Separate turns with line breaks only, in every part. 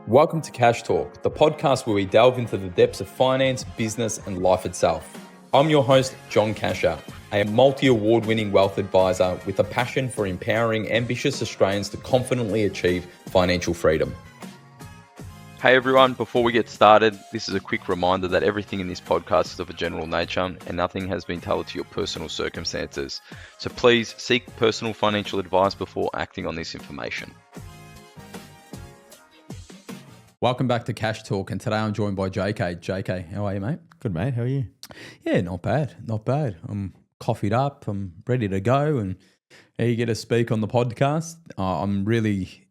Welcome to Cash Talk, the podcast where we delve into the depths of finance, business, and life itself. I'm your host, John Cachia, a multi-award-winning wealth advisor with a passion for empowering ambitious Australians to confidently achieve financial freedom. Hey everyone, before we get started, this is a quick reminder that everything in this podcast is of a general nature and nothing has been tailored to your personal circumstances. So please seek personal financial advice before acting on this information. Welcome back to Cash Talk, and today I'm joined by JK. JK, how are you, mate?
Good, mate. How are you?
Yeah, not bad. I'm coffeed up. I'm ready to go and eager to speak on the podcast. I'm really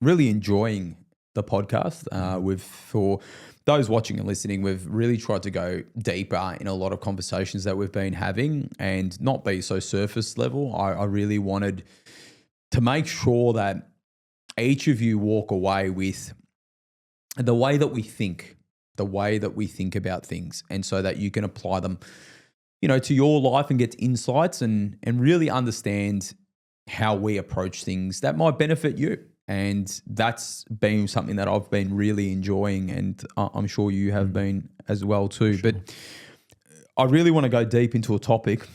enjoying the podcast. For those watching and listening, we've really tried to go deeper in a lot of conversations that we've been having and not be so surface level. I really wanted to make sure that each of you walk away with the way that we think about things, and so that you can apply them, to your life and get insights and really understand how we approach things that might benefit you. And that's been something that I've been really enjoying, and I'm sure you have been as well too. Sure. But I really want to go deep into a topic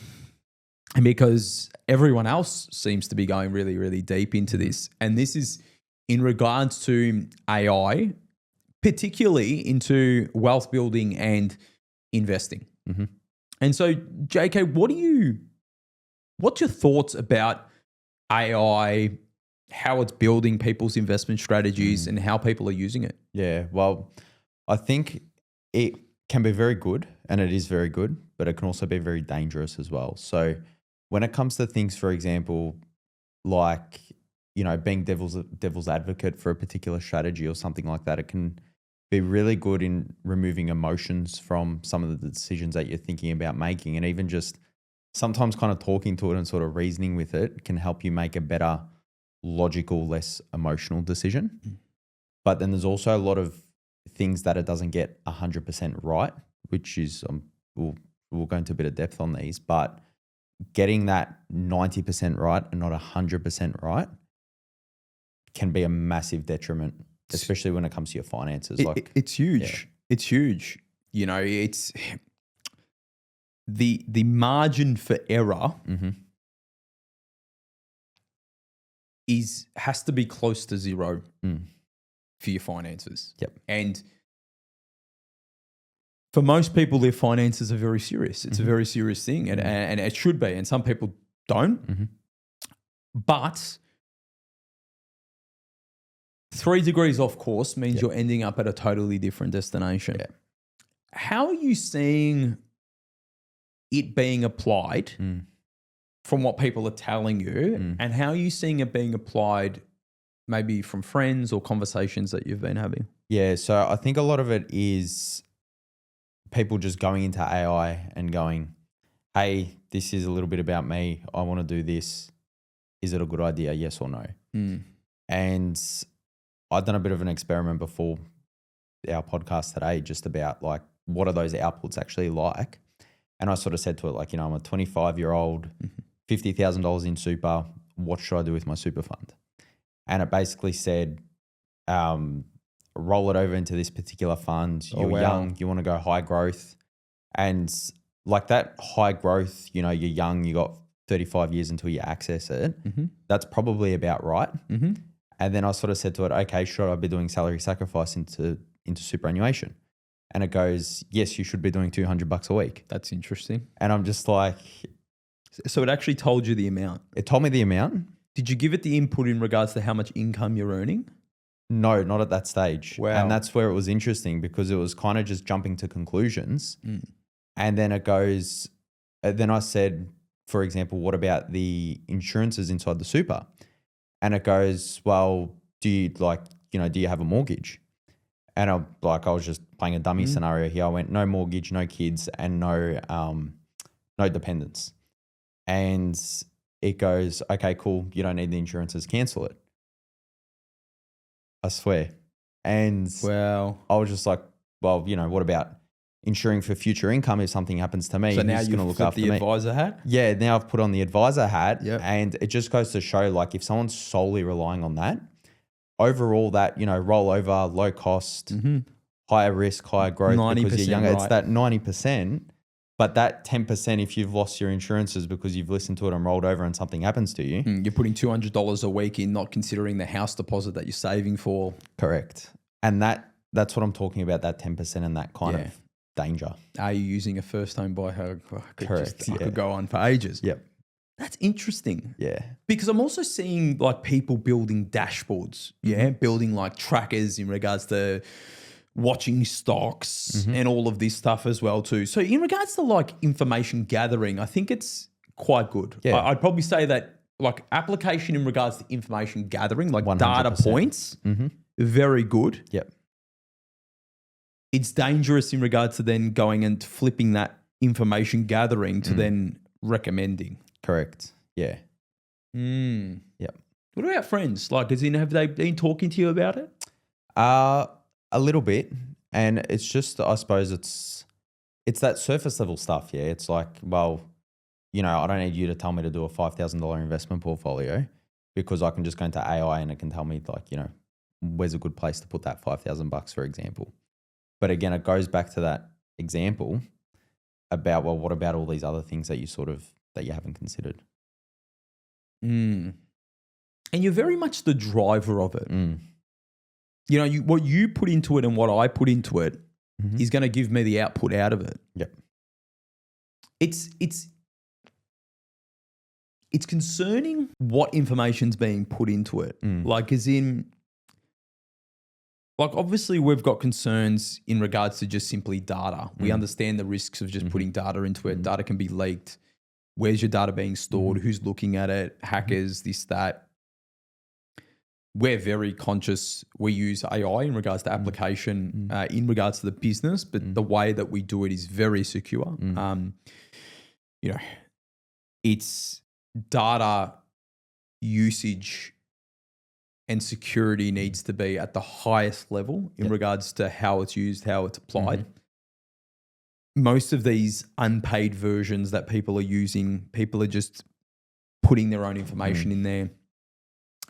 because everyone else seems to be going really, really deep into this. And this is in regards to AI, particularly into wealth building and investing. Mm-hmm. And so, JK, what's your thoughts about AI, how it's building people's investment strategies and how people are using it?
Yeah, well, I think it can be very good, and it is very good, but it can also be very dangerous as well. So when it comes to things, for example, like, being devil's advocate for a particular strategy or something like that, it can be really good in removing emotions from some of the decisions that you're thinking about making. And even just sometimes kind of talking to it and sort of reasoning with it can help you make a better logical, less emotional decision. Mm. But then there's also a lot of things that it doesn't get 100% right, which is, we'll go into a bit of depth on these, but getting that 90% right and not 100% right can be a massive detriment, especially when it comes to your finances.
It's huge. Yeah. It's huge. It's the margin for error has to be close to zero for your finances.
Yep.
And for most people, their finances are very serious. It's a very serious thing, and it should be. And some people don't. Mm-hmm. But 3 degrees off course means you're ending up at a totally different destination. Yeah. How are you seeing it being applied from what people are telling you, and how are you seeing it being applied maybe from friends or conversations that you've been having?
Yeah, so I think a lot of it is people just going into AI and going, hey, this is a little bit about me. I want to do this. Is it a good idea? Yes or no? And I've done a bit of an experiment before our podcast today, just about like, what are those outputs actually like? And I sort of said to it, like, I'm a 25-year-old, $50,000 in super. What should I do with my super fund? And it basically said, roll it over into this particular fund. You're young, you want to go high growth. And like that high growth, you're young, you got 35 years until you access it. Mm-hmm. That's probably about right. Mm-hmm. And then I sort of said to it, okay, should I be doing salary sacrifice into superannuation? And it goes, yes, you should be doing $200 a week.
That's interesting.
And I'm just like...
So it actually told you the amount?
It told me the amount.
Did you give it the input in regards to how much income you're earning?
No, not at that stage.
Wow.
And that's where it was interesting, because it was kind of just jumping to conclusions. And then it goes... Then I said, for example, what about the insurances inside the super? And it goes, well, do you have a mortgage? And I was just playing a dummy scenario here. I went, no mortgage, no kids, and no dependents. And it goes, okay, cool. You don't need the insurances. Cancel it. I swear. And
wow.
I was just like, well, what about insuring for future income if something happens to me?
So now you've flipped the advisor hat?
Yeah, now I've put on the advisor hat. Yep. And it just goes to show, like, if someone's solely relying on that, overall that, rollover, low cost, higher risk, higher growth because you're
90%,
younger. It's
right.
that 90%. But that 10%, if you've lost your insurances because you've listened to it and rolled over and something happens to you.
You're putting $200 a week in, not considering the house deposit that you're saving for.
Correct. And that's what I'm talking about, that 10% and that kind of danger.
Are you using a first home buyer?
Correct.
I could go on for ages.
Yep.
That's interesting.
Yeah.
Because I'm also seeing like people building dashboards, building like trackers in regards to watching stocks and all of this stuff as well too. So in regards to like information gathering, I think it's quite good.
Yeah.
I'd probably say that like application in regards to information gathering, like
100%.
data points, very good.
Yep.
It's dangerous in regards to then going and flipping that information gathering to then recommending.
Correct. Yeah.
Yep. What about friends? Like, have they been talking to you about it?
A little bit. And it's just, I suppose it's that surface level stuff. Yeah. It's like, well, I don't need you to tell me to do a $5,000 investment portfolio because I can just go into AI and it can tell me like, where's a good place to put that $5,000, for example. But again, it goes back to that example about, well, what about all these other things that you haven't considered?
And you're very much the driver of it. What you put into it and what I put into it is going to give me the output out of it.
Yep.
It's concerning what information's being put into it. Like as in, like obviously we've got concerns in regards to just simply data. We understand the risks of just putting data into it. Data can be leaked. Where's your data being stored? Who's looking at it? Hackers, this, that. We're very conscious. We use AI in regards to application, in regards to the business, but the way that we do it is very secure. It's data usage and security needs to be at the highest level in regards to how it's used, how it's applied. Most of these unpaid versions that people are using, people are just putting their own information in there.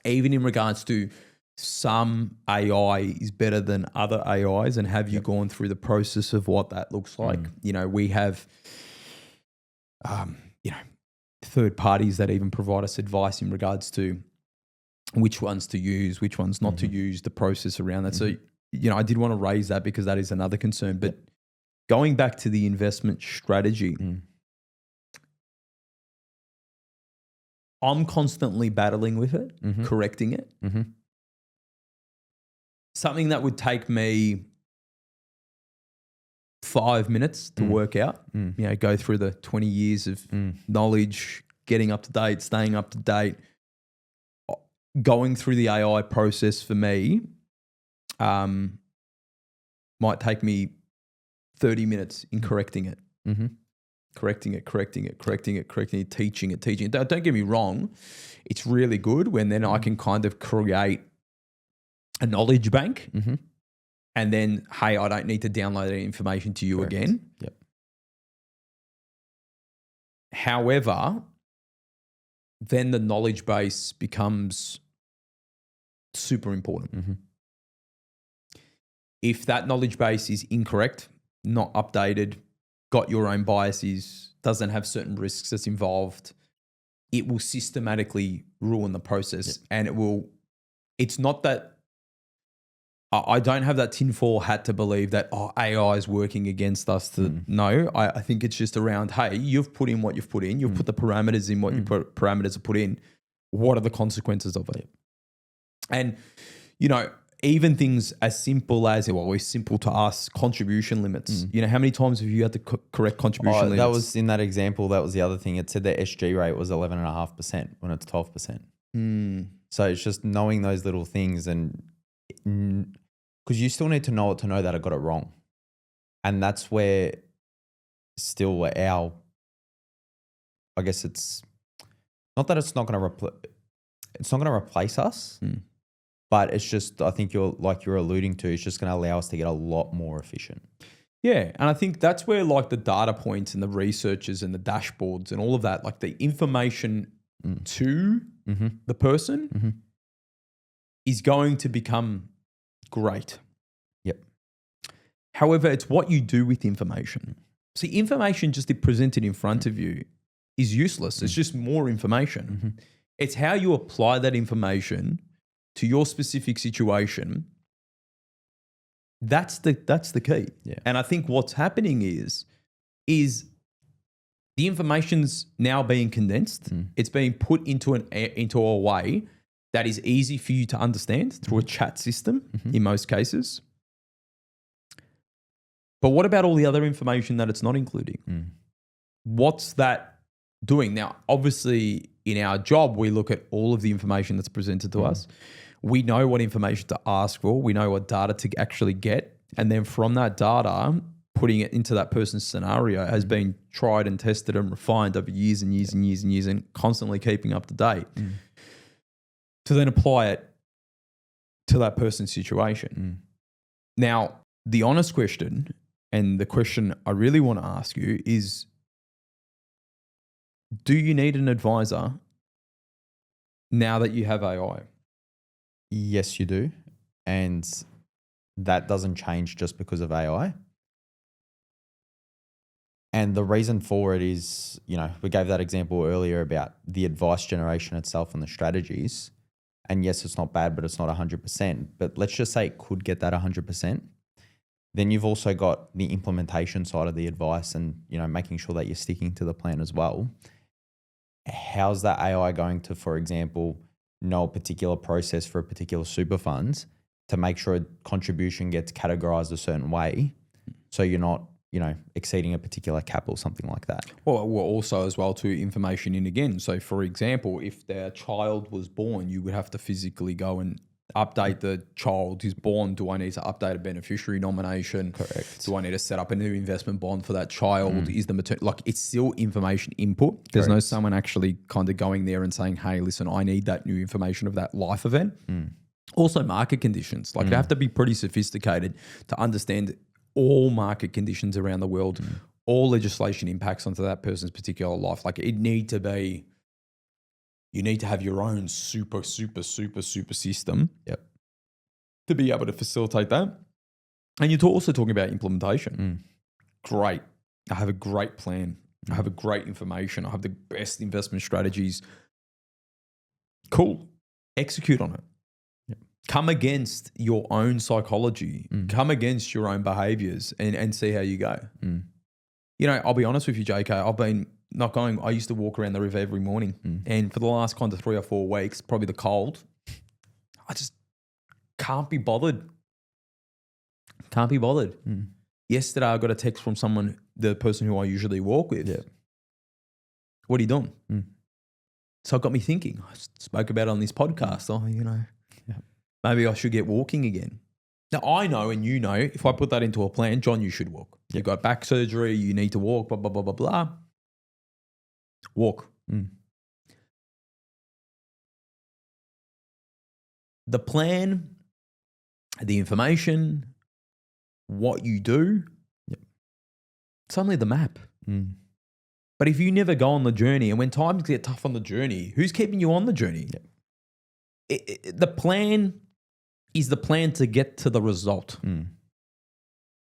Even in regards to some AI is better than other AIs, and have you gone through the process of what that looks like? We have, third parties that even provide us advice in regards to which ones to use, which ones not to use, the process around that. So, I did want to raise that because that is another concern. But going back to the investment strategy, I'm constantly battling with it, correcting it. Something that would take me 5 minutes to work out, go through the 20 years of knowledge, getting up to date, staying up to date, going through the AI process for me might take me 30 minutes in correcting it. Correcting it, teaching it. Don't get me wrong. It's really good when then I can kind of create a knowledge bank and then, hey, I don't need to download any information to you again.
Yep.
However, then the knowledge base becomes super important. If that knowledge base is incorrect, not updated, got your own biases, doesn't have certain risks that's involved, it will systematically ruin the process. And it's not that, I don't have that tinfoil hat to believe that AI is working against us. No, I think it's just around, hey, you've put in what you've put in. You've put the parameters in what your parameters are put in. What are the consequences of it? And, even things as simple as, it's simple to us, contribution limits. How many times have you had to correct contribution limits?
That was in that example. That was the other thing. It said the SG rate was 11.5% when it's 12%. So it's just knowing those little things, and because you still need to know it to know that I got it wrong. And that's where still I guess it's not that it's not going to replace us. But it's just, I think you're alluding to, it's just going to allow us to get a lot more efficient.
Yeah. And I think that's where like the data points and the researchers and the dashboards and all of that, like the information to the person is going to become great.
Yep.
However, it's what you do with information. See, information just presented in front of you is useless. It's just more information. It's how you apply that information to your specific situation. That's the key.
Yeah.
And I think what's happening is the information's now being condensed. It's being put into a way that is easy for you to understand through a chat system in most cases. But what about all the other information that it's not including? What's that doing? Now, obviously, in our job, we look at all of the information that's presented to us. We know what information to ask for. We know what data to actually get. And then from that data, putting it into that person's scenario has been tried and tested and refined over years and years and years and years and constantly keeping up to date to then apply it to that person's situation. Now, the honest question and the question I really want to ask you is, do you need an advisor now that you have AI?
Yes, you do. And that doesn't change just because of AI. And the reason for it is, we gave that example earlier about the advice generation itself and the strategies. And yes, it's not bad, but it's not 100%. But let's just say it could get that 100%. Then you've also got the implementation side of the advice and, making sure that you're sticking to the plan as well. How's that AI going to, for example, know a particular process for a particular super fund to make sure a contribution gets categorized a certain way so you're not, exceeding a particular cap or something like that?
Well, also as well to information in again. So for example, if their child was born, you would have to physically go and update the child who's born. Do I need to update a beneficiary nomination?
Correct.
Do I need to set up a new investment bond for that child? Is the it's still information input. There's no someone actually kind of going there and saying, hey, listen, I need that new information of that life event. Also market conditions. You have to be pretty sophisticated to understand all market conditions around the world, all legislation impacts onto that person's particular life. You need to have your own super system to be able to facilitate that. And you're also talking about implementation. Great. I have a great plan. I have a great information. I have the best investment strategies. Cool. Execute on it. Come against your own psychology. Come against your own behaviors and see how you go. I'll be honest with you, JK. I've been not going. I used to walk around the river every morning. And for the last kind of 3 or 4 weeks, probably the cold, I just can't be bothered. Yesterday, I got a text from someone, the person who I usually walk with. What are you doing? So it got me thinking. I spoke about it on this podcast. Maybe I should get walking again. Now, I know and if I put that into a plan, John, you should walk. You've got back surgery, you need to walk, blah, blah, blah, blah, blah. Walk. The plan, the information, what you do, it's only the map. But if you never go on the journey, and when times get tough on the journey, who's keeping you on the journey? The plan is the plan to get to the result.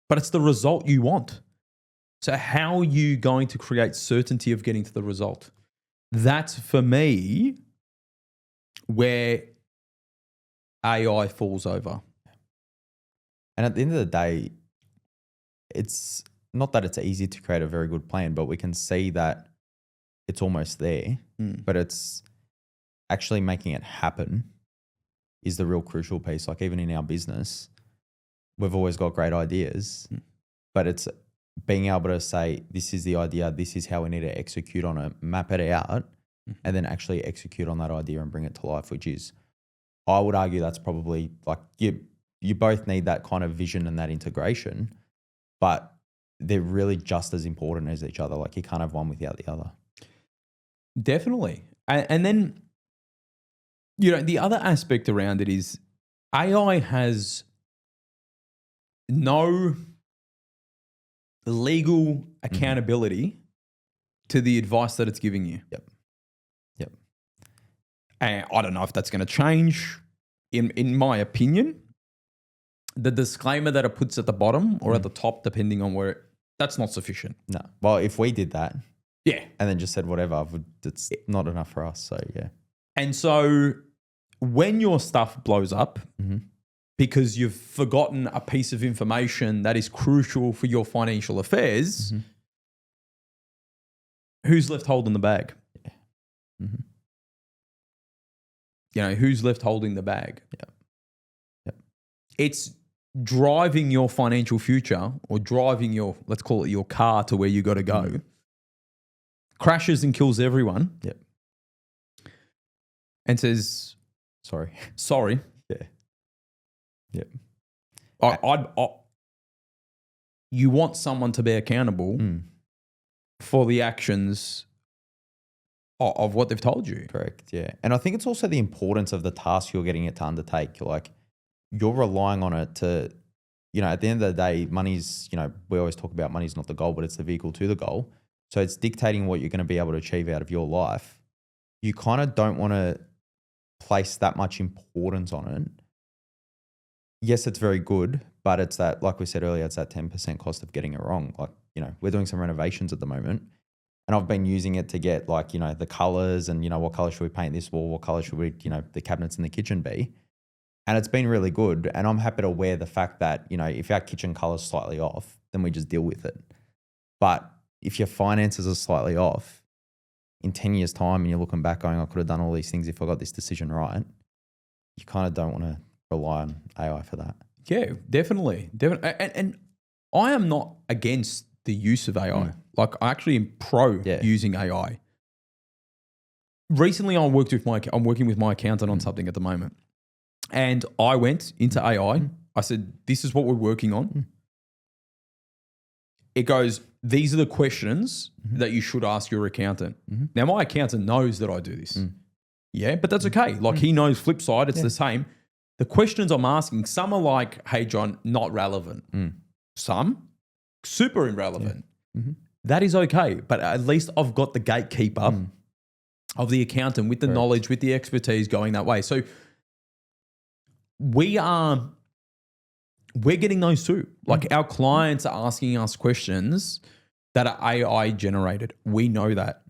But it's the result you want. So how are you going to create certainty of getting to the result? That's, for me, where AI falls over.
And at the end of the day, it's not that it's easy to create a very good plan, but we can see that it's almost there. But it's actually making it happen is the real crucial piece. Even in our business, we've always got great ideas, but it's being able to say, this is the idea, this is how we need to execute on it, map it out, and then actually execute on that idea and bring it to life, which is, I would argue that's probably you both need that kind of vision and that integration, but they're really just as important as each other. You can't have one without the other.
Definitely. And then, the other aspect around it is AI has no legal accountability to the advice that it's giving you.
Yep.
And I don't know if that's going to change. in my opinion, the disclaimer that it puts at the bottom or at the top, depending on where, that's not sufficient.
No. Well, if we did that,
Yeah.
and then just said whatever, it's not enough for us. So yeah.
And so when your stuff blows up because you've forgotten a piece of information that is crucial for your financial affairs, who's left holding the bag?
Yeah. Mm-hmm.
You know, who's left holding the bag?
Yeah. Yep.
It's driving your financial future or driving your, let's call it your car to where you got to go. Crashes and kills everyone.
Yep.
And says,
sorry.
Yeah.
Yep.
You want someone to be accountable for the actions of what they've told you.
Correct. Yeah. And I think it's also the importance of the task you're getting it to undertake. Like, you're relying on it to, you know, at the end of the day, money's, you know, we always talk about money's not the goal, but it's the vehicle to the goal. So it's dictating what you're going to be able to achieve out of your life. You kind of don't want to place that much importance on it. Yes, it's very good, but it's that, like we said earlier, it's that 10% cost of getting it wrong. Like, you know, we're doing some renovations at the moment, and I've been using it to get, like, you know, the colors and, you know, what color should we paint this wall? What color should we, you know, the cabinets in the kitchen be? And it's been really good. And I'm happy to wear the fact that, you know, if our kitchen color's slightly off, then we just deal with it. But if your finances are slightly off, in 10 years' time and you're looking back going, I could have done all these things if I got this decision right, you kind of don't want to rely on AI for that.
Yeah, definitely. And I am not against the use of AI. Like, I actually am pro using AI. Recently, I'm working with my accountant on something at the moment. And I went into AI. I said, this is what we're working on. It goes, these are the questions that you should ask your accountant. Now, my accountant knows that I do this. Yeah, but that's okay. Like, he knows flip side, it's the same. The questions I'm asking, some are like, hey, John, not relevant. Some, super irrelevant. That is okay. But at least I've got the gatekeeper of the accountant with the knowledge, with the expertise going that way. So we're getting those too. Like, our clients are asking us questions that are AI generated. We know that.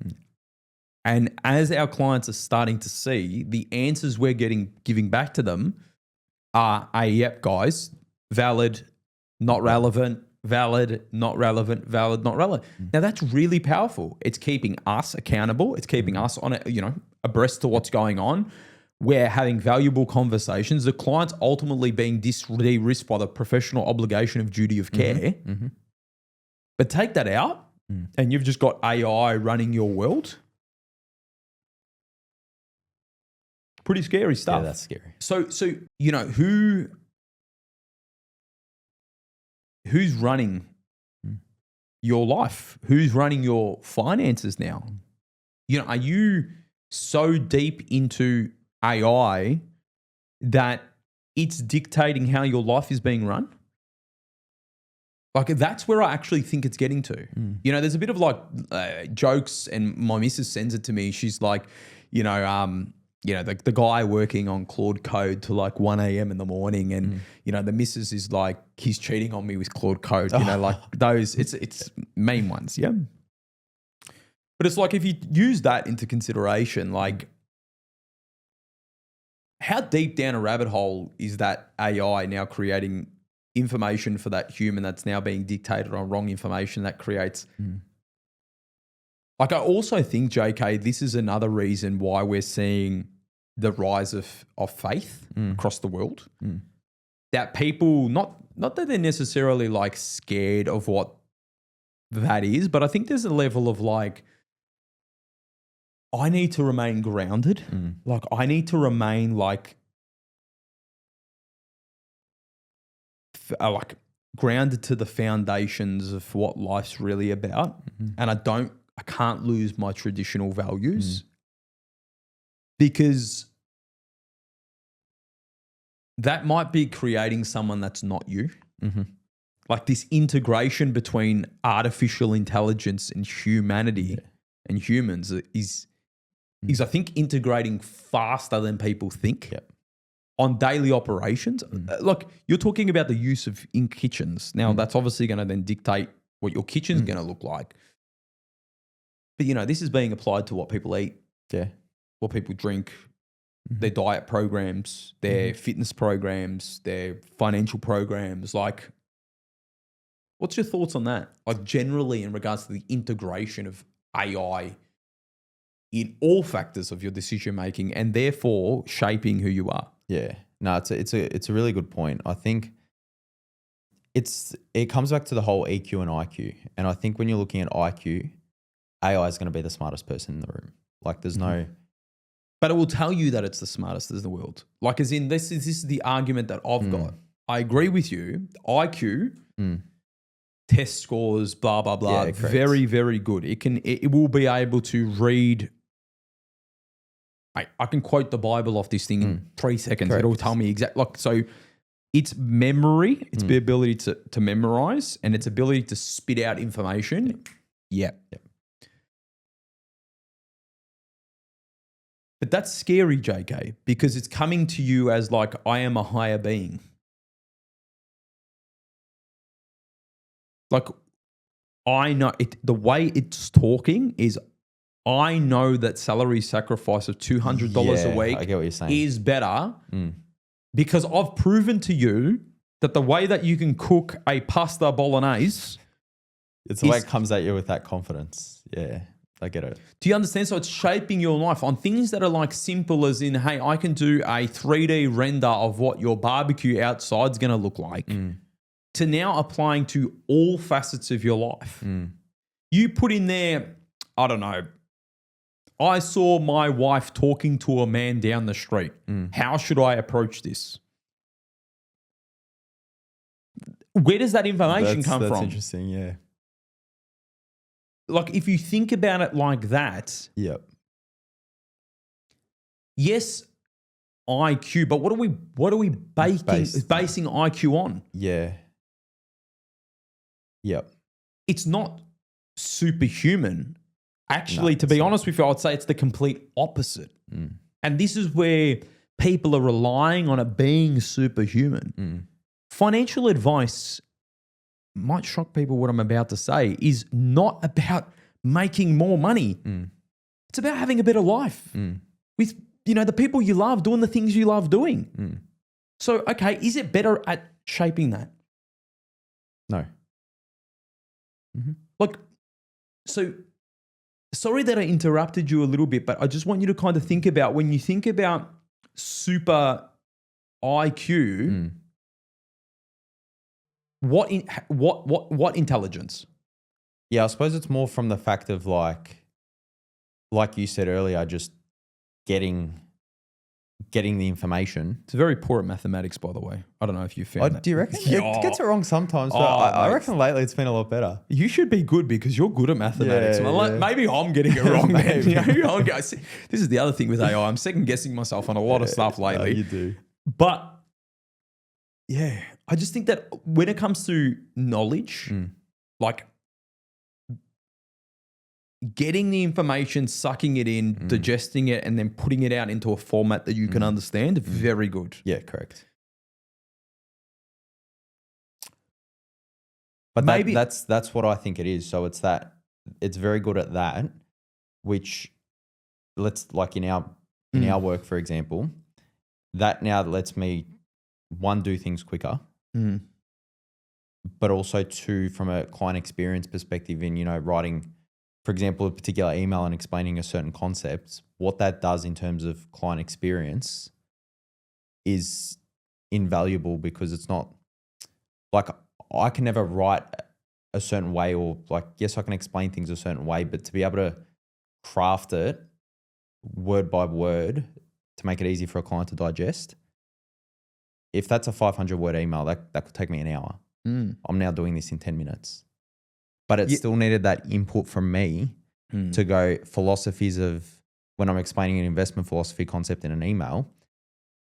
And as our clients are starting to see, the answers we're giving back to them are, yep, guys, valid, not relevant, valid, not relevant, valid, not relevant. Now, that's really powerful. It's keeping us accountable. It's keeping us on it, you know, abreast to what's going on. We're having valuable conversations. The client's ultimately being de-risked by the professional obligation of duty of care. But take that out and you've just got AI running your world. Pretty scary stuff.
Yeah, that's scary.
So you know, who's running your life? Who's running your finances now? You know, are you so deep into AI that it's dictating how your life is being run? Like, that's where I actually think it's getting to. You know, there's a bit of like jokes, and my missus sends it to me. She's like, you know, the guy working on Claude Code to like 1 a.m. in the morning, and you know, the missus is like, he's cheating on me with Claude Code. You know, like those. It's meme ones, yeah. But it's like, if you use that into consideration, like, how deep down a rabbit hole is that AI now creating information for that human that's now being dictated on wrong information that creates. Like, I also think, JK, this is another reason why we're seeing the rise of faith across the world. That people, not that they're necessarily like scared of what that is, but I think there's a level of like, I need to remain grounded. Like, I need to remain like grounded to the foundations of what life's really about. And I can't lose my traditional values because that might be creating someone that's not you. Like, this integration between artificial intelligence and humanity and humans is I think integrating faster than people think. on daily operations. Look, you're talking about the use of in kitchens. Now, that's obviously going to then dictate what your kitchen's going to look like. But, this is being applied to what people eat, what people drink, their diet programs, their fitness programs, their financial programs. Like, what's your thoughts on that? Like, generally in regards to the integration of AI in all factors of your decision making and therefore shaping who you are.
Yeah. No, it's a really good point. I think it comes back to the whole EQ and IQ. And I think when you're looking at IQ, AI is going to be the smartest person in the room. Like there's no...
But it will tell you that it's the smartest in the world. Like as in this is the argument that I've got. I agree with you. IQ, test scores, blah, blah, blah.
Yeah, correct.
Very, very good. It will be able to read... I can quote the Bible off this thing in 3 seconds.
Correct.
It'll tell me exactly. Like, so its memory, its ability to memorize, and its ability to spit out information. Yeah. But that's scary, JK, because it's coming to you as like, I am a higher being. Like, I know the way it's talking is, I know that salary sacrifice of $200 a week
I get what you're saying.
is better because I've proven to you that the way that you can cook a pasta bolognese.
It's the way it comes at you with that confidence. Yeah, I get it.
Do you understand? So it's shaping your life on things that are like simple as in, hey, I can do a 3D render of what your barbecue outside's going to look like to now applying to all facets of your life. You put in there, I don't know, I saw my wife talking to a man down the street. How should I approach this? Where does that information come from?
That's interesting, yeah.
Like if you think about it like that, yes, IQ, but what are we basing IQ on?
Yeah. Yep.
It's not superhuman. Actually, to be honest with you, I'd say it's the complete opposite. And this is where people are relying on it being superhuman. Financial advice, might shock people what I'm about to say, is not about making more money. It's about having a better life with the people you love, doing the things you love doing. So, okay, is it better at shaping that?
No.
Like, so... Sorry that I interrupted you a little bit, but I just want you to kind of think about when you think about super IQ, what intelligence?
Yeah, I suppose it's more from the fact of like you said earlier, just getting the information.
It's very poor at mathematics, by the way. I don't know if you found that.
Do you reckon? It gets it wrong sometimes, but I reckon lately it's been a lot better.
You should be good because you're good at mathematics.
Yeah.
Maybe I'm getting it wrong. Man. This is the other thing with AI. I'm second guessing myself on a lot of stuff lately.
You do.
But yeah, I just think that when it comes to knowledge, like getting the information, sucking it in, digesting it, and then putting it out into a format that you can understand, very good.
Yeah, correct. But
Maybe
that's what I think it is. So it's very good at that, which let's like in our work, for example, that now lets me one, do things quicker, but also two, from a client experience perspective in, writing, for example, a particular email and explaining a certain concept, what that does in terms of client experience is invaluable because it's not like I can never write a certain way or like, yes, I can explain things a certain way, but to be able to craft it word by word to make it easy for a client to digest, if that's a 500-word email, that could take me an hour. I'm now doing this in 10 minutes. But it still needed that input from me to go philosophies of when I'm explaining an investment philosophy concept in an email,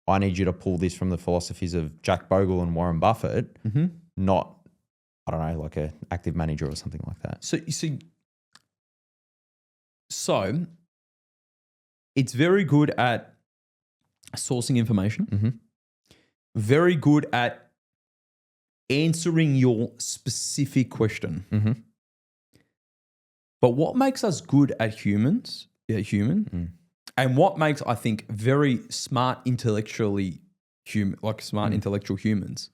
I need you to pull this from the philosophies of Jack Bogle and Warren Buffett, not, I don't know, like an active manager or something like that.
So you see, it's very good at sourcing information. very good at answering your specific question.
Mm-hmm.
But what makes us good at humans, and what makes, I think, very smart intellectually intellectual humans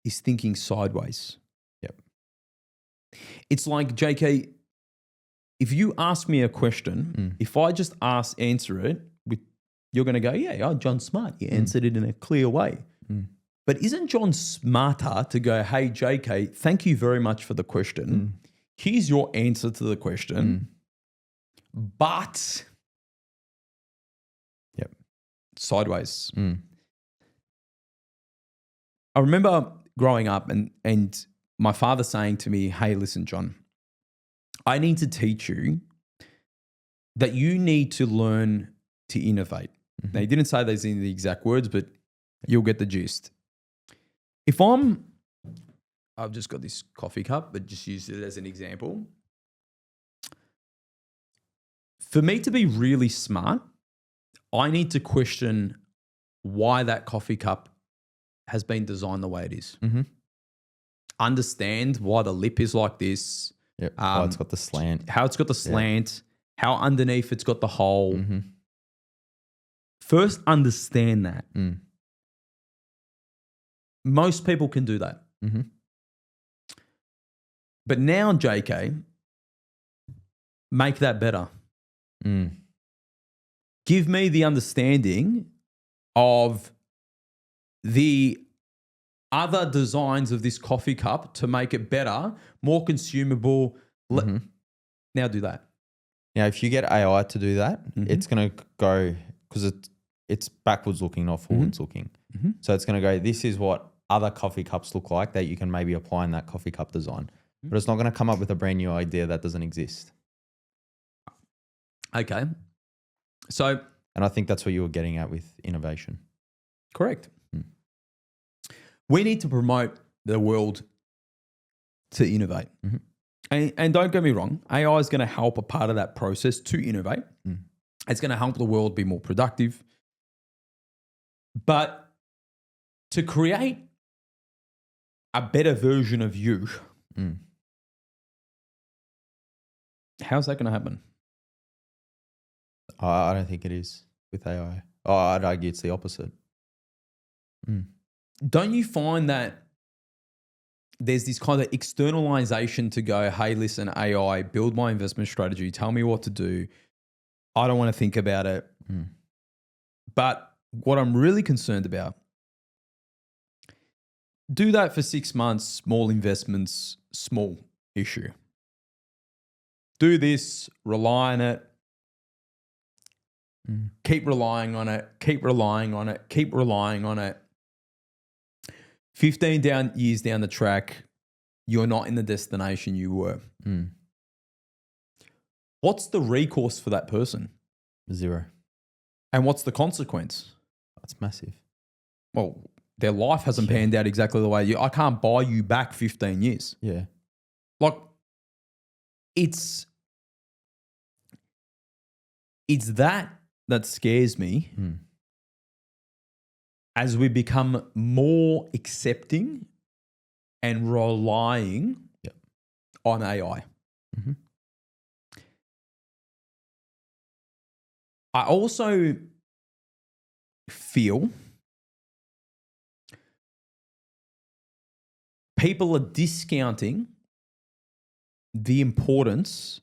is thinking sideways.
Yep.
It's like, JK, if you ask me a question, if I just answer it, you're going to go, yeah, John's smart. He answered it in a clear way. But isn't John smarter to go, hey, JK, thank you very much for the question. Here's your answer to the question. But sideways. I remember growing up and my father saying to me, hey, listen, John, I need to teach you that you need to learn to innovate. Now, he didn't say those in the exact words, but you'll get the gist. I've just got this coffee cup, but just use it as an example. For me to be really smart, I need to question why that coffee cup has been designed the way it is. Understand why the lip is like this.
Yep. How it's got the slant.
How it's got the slant. How underneath it's got the hole. First, understand that. Most people can do that. But now, JK, make that better. Give me the understanding of the other designs of this coffee cup to make it better, more consumable. Now do that.
Now, if you get AI to do that, it's going to go, because it's backwards looking, not forwards looking. So it's going to go, this is what other coffee cups look like that you can maybe apply in that coffee cup design. But it's not going to come up with a brand new idea that doesn't exist.
Okay. So.
And I think that's what you were getting at with innovation.
Correct. We need to promote the world to innovate. And don't get me wrong, AI is going to help a part of that process to innovate. It's going to help the world be more productive. But to create a better version of you, how's that going to happen?
I don't think it is with AI. I'd argue it's the opposite.
Don't you find that there's this kind of externalization to go, hey, listen, AI, build my investment strategy, tell me what to do. I don't want to think about it. But what I'm really concerned about, do that for 6 months, small investments, small issue. Do this, rely on it. Keep relying on it, keep relying on it, keep relying on it. 15 years down the track, you're not in the destination you were. What's the recourse for that person?
0.
And what's the consequence?
That's massive.
Well, their life hasn't panned out exactly the way I can't buy you back 15 years.
Yeah.
Like, it's that scares me as we become more accepting and relying on AI. I also feel people are discounting the importance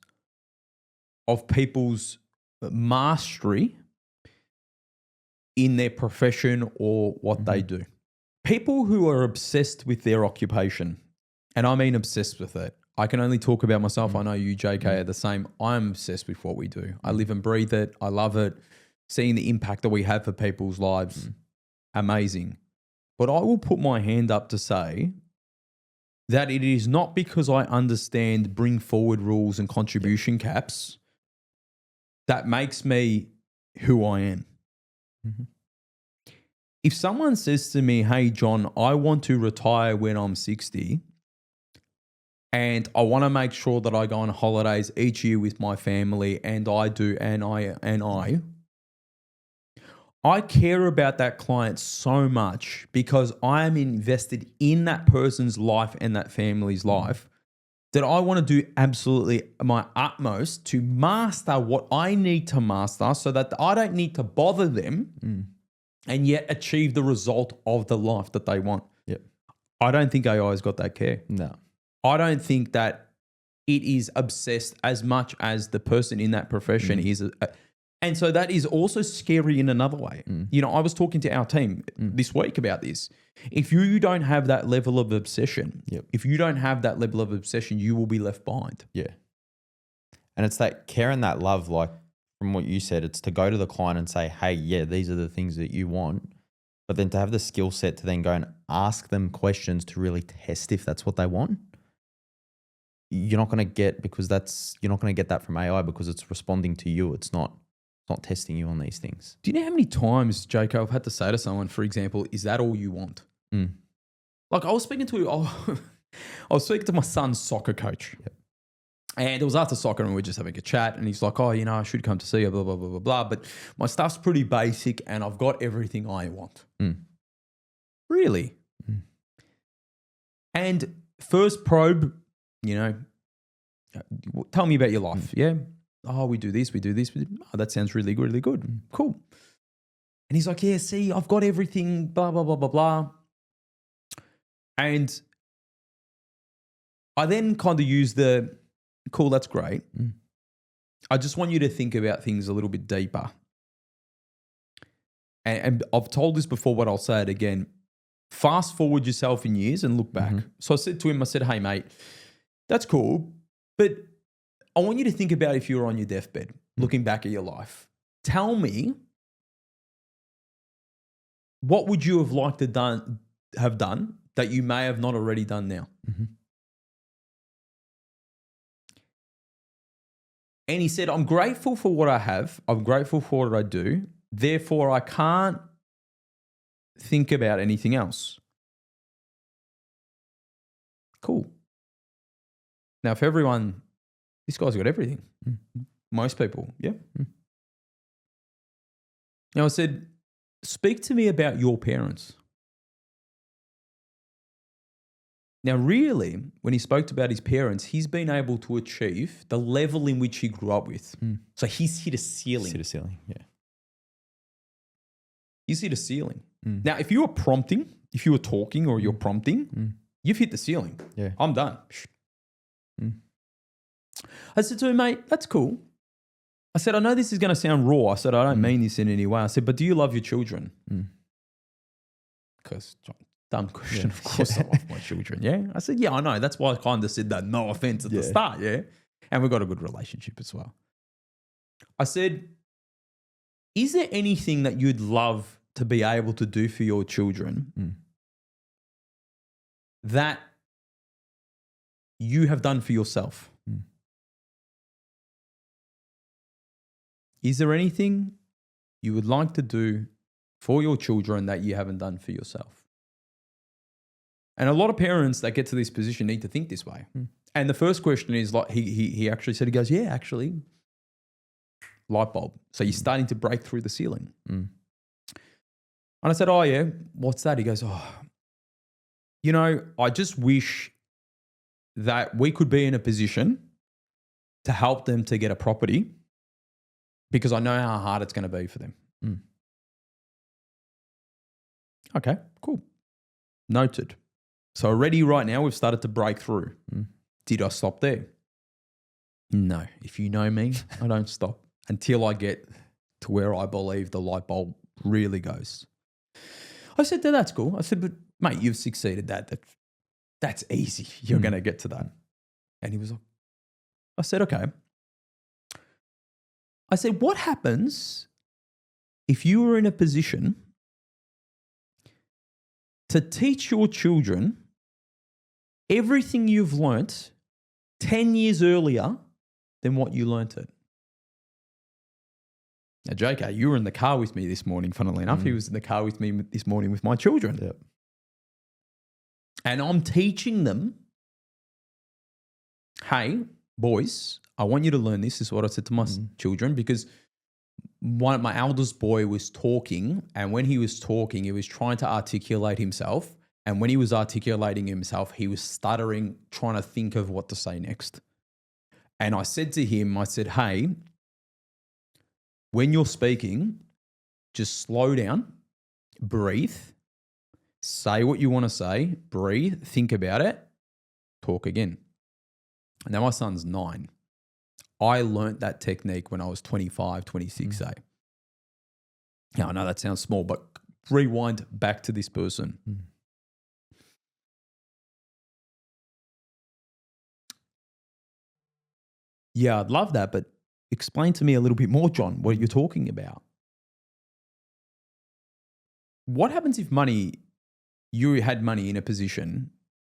of people's mastery in their profession or what they do. People who are obsessed with their occupation, and I mean obsessed with it. I can only talk about myself. I know you, JK, are the same. I'm obsessed with what we do. I live and breathe it. I love it. Seeing the impact that we have for people's lives, amazing. But I will put my hand up to say that it is not because I understand bring forward rules and contribution caps that makes me who I am. If someone says to me, hey, John, I want to retire when I'm 60 and I want to make sure that I go on holidays each year with my family and I do, and I, I care about that client so much because I am invested in that person's life and that family's life that I want to do absolutely my utmost to master what I need to master so that I don't need to bother them and yet achieve the result of the life that they want.
Yep.
I don't think AI has got that care.
No.
I don't think that it is obsessed as much as the person in that profession is. And so that is also scary in another way. You know, I was talking to our team this week about this. If you don't have that level of obsession, if you don't have that level of obsession, you will be left behind.
Yeah. And it's that care and that love, like from what you said, it's to go to the client and say, hey, yeah, these are the things that you want. But then to have the skill set to then go and ask them questions to really test if that's what they want. You're not going to get, because you're not going to get that from AI because it's responding to you. It's not testing you on these things.
Do you know how many times, Joko, I've had to say to someone, for example, is that all you want? Like I was speaking to my son's soccer coach. And it was after soccer and we were just having a chat and he's like, oh, you know, I should come to see you, blah, blah, blah, blah, blah. But my stuff's pretty basic and I've got everything I want. Really? And first probe, you know, tell me about your life. Yeah. Oh, we do this, we do this. Oh, that sounds really good, really good. Cool. And he's like, yeah, see, I've got everything, blah, blah, blah, blah, blah. And I then kind of use the, cool, that's great. I just want you to think about things a little bit deeper. And I've told this before, but I'll say it again. Fast forward yourself in years and look back. So I said to him, I said, hey, mate, that's cool, but I want you to think about if you were on your deathbed, looking back at your life. Tell me, what would you have liked to have done that you may have not already done now? And he said, I'm grateful for what I have. I'm grateful for what I do. Therefore, I can't think about anything else. Cool. Now, if everyone, this guy's got everything. Most people, yeah. Now, I said, speak to me about your parents. Now, really, when he spoke about his parents, he's been able to achieve the level in which he grew up with. So he's hit a ceiling.
Hit a ceiling, yeah.
He's hit a ceiling. Now, if you were prompting, if you were talking or you're prompting, you've hit the ceiling.
Yeah.
I'm done. I said to him, mate, that's cool. I said, I know this is going to sound raw. I said, I don't mean this in any way. I said, but do you love your children? Because dumb question, of course I love my children, yeah? I said, yeah, I know. That's why I kind of said that no offense at the start, yeah? And we've got a good relationship as well. I said, is there anything that you'd love to be able to do for your children that you have done for yourself? Is there anything you would like to do for your children that you haven't done for yourself? And a lot of parents that get to this position need to think this way. And the first question is like, he actually said, he goes, yeah, actually, light bulb. So you're starting to break through the ceiling. And I said, oh yeah, what's that? He goes, oh, you know, I just wish that we could be in a position to help them to get a property because I know how hard it's going to be for them. Okay, cool. Noted. So already right now we've started to break through. Did I stop there? No. If you know me, I don't stop until I get to where I believe the light bulb really goes. I said, that's cool. I said, but mate, you've succeeded. That's easy. You're going to get to that. And he was like, I said, okay. I said, what happens if you were in a position to teach your children everything you've learnt 10 years earlier than what you learnt it? Now, JK, you were in the car with me this morning, funnily enough. He was in the car with me this morning with my children.
Yep.
And I'm teaching them, hey, boys, I want you to learn this. This is what I said to my children, because my eldest boy was talking, and when he was talking, he was trying to articulate himself. And when he was articulating himself, he was stuttering, trying to think of what to say next. And I said to him, I said, hey, when you're speaking, just slow down, breathe, say what you want to say, breathe, think about it, talk again. Now my son's 9. I learnt that technique when I was 25, 26, say. Now I know that sounds small, but rewind back to this person. Yeah, I'd love that, but explain to me a little bit more, John, what you're talking about. What happens if you had money in a position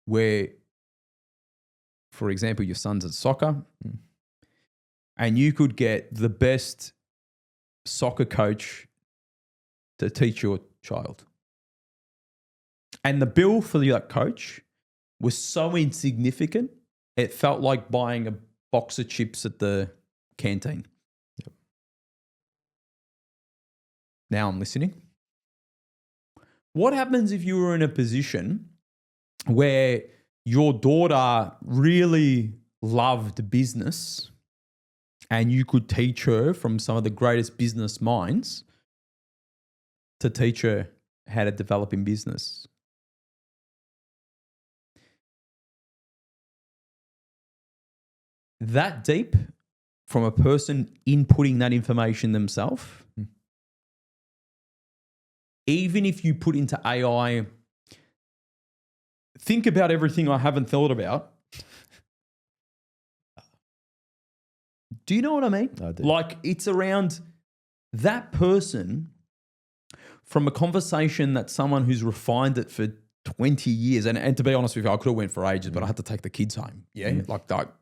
where, for example, your son's at soccer and you could get the best soccer coach to teach your child? And the bill for that coach was so insignificant, it felt like buying a box of chips at the canteen. Yep. Now I'm listening. What happens if you were in a position where your daughter really loved business and you could teach her from some of the greatest business minds to teach her how to develop in business? That deep from a person inputting that information themselves, even if you put into AI, think about everything I haven't thought about. Do you know what I mean?
I do.
Like, it's around that person from a conversation that someone who's refined it for 20 years. And to be honest with you, I could have went for ages, but I had to take the kids home. Yeah. Like that.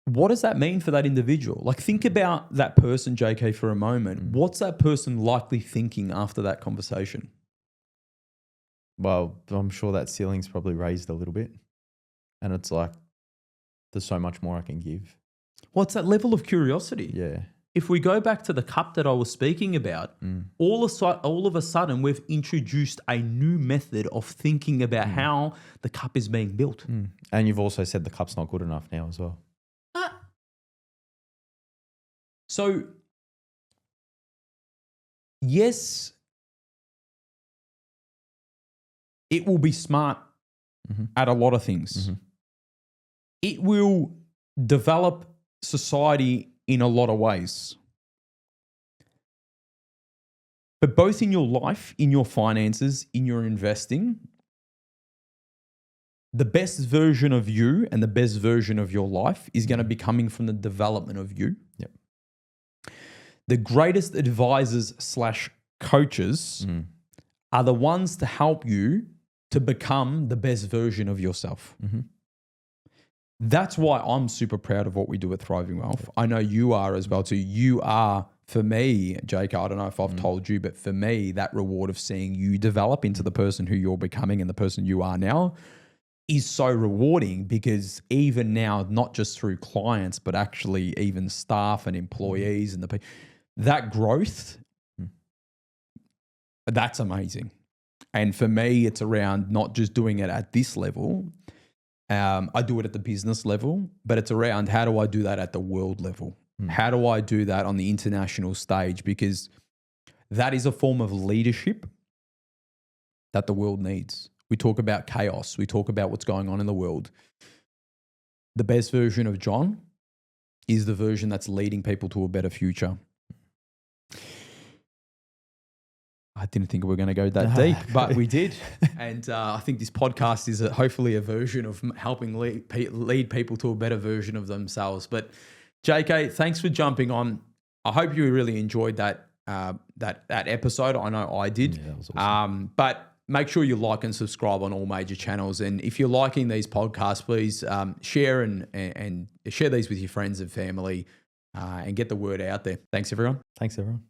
What does that mean for that individual? Like, think about that person, JK, for a moment. What's that person likely thinking after that conversation?
Well, I'm sure that ceiling's probably raised a little bit. And it's like, there's so much more I can give.
Well, it's that level of curiosity.
Yeah.
If we go back to the cup that I was speaking about, all of a sudden we've introduced a new method of thinking about how the cup is being built.
And you've also said the cup's not good enough now as well.
So, yes, it will be smart at a lot of things. It will develop society in a lot of ways. But both in your life, in your finances, in your investing, the best version of you and the best version of your life is going to be coming from the development of you.
Yep.
The greatest advisors / coaches are the ones to help you to become the best version of yourself. That's why I'm super proud of what we do at Thriving Wealth. I know you are as well too. You are, for me, Jake, I don't know if I've told you, but for me, that reward of seeing you develop into the person who you're becoming and the person you are now is so rewarding, because even now, not just through clients, but actually even staff and employees and that growth, that's amazing. And for me, it's around not just doing it at this level. I do it at the business level, but it's around how do I do that at the world level? How do I do that on the international stage? Because that is a form of leadership that the world needs. We talk about chaos. We talk about what's going on in the world. The best version of John is the version that's leading people to a better future. I didn't think we were going to go that deep, but we did. And I think this podcast is hopefully a version of helping lead people to a better version of themselves. But JK, thanks for jumping on. I hope you really enjoyed that episode. I know I did. Yeah, that was awesome. But make sure you like and subscribe on all major channels. And if you're liking these podcasts, please share and share these with your friends and family and get the word out there. Thanks, everyone.
Thanks, everyone.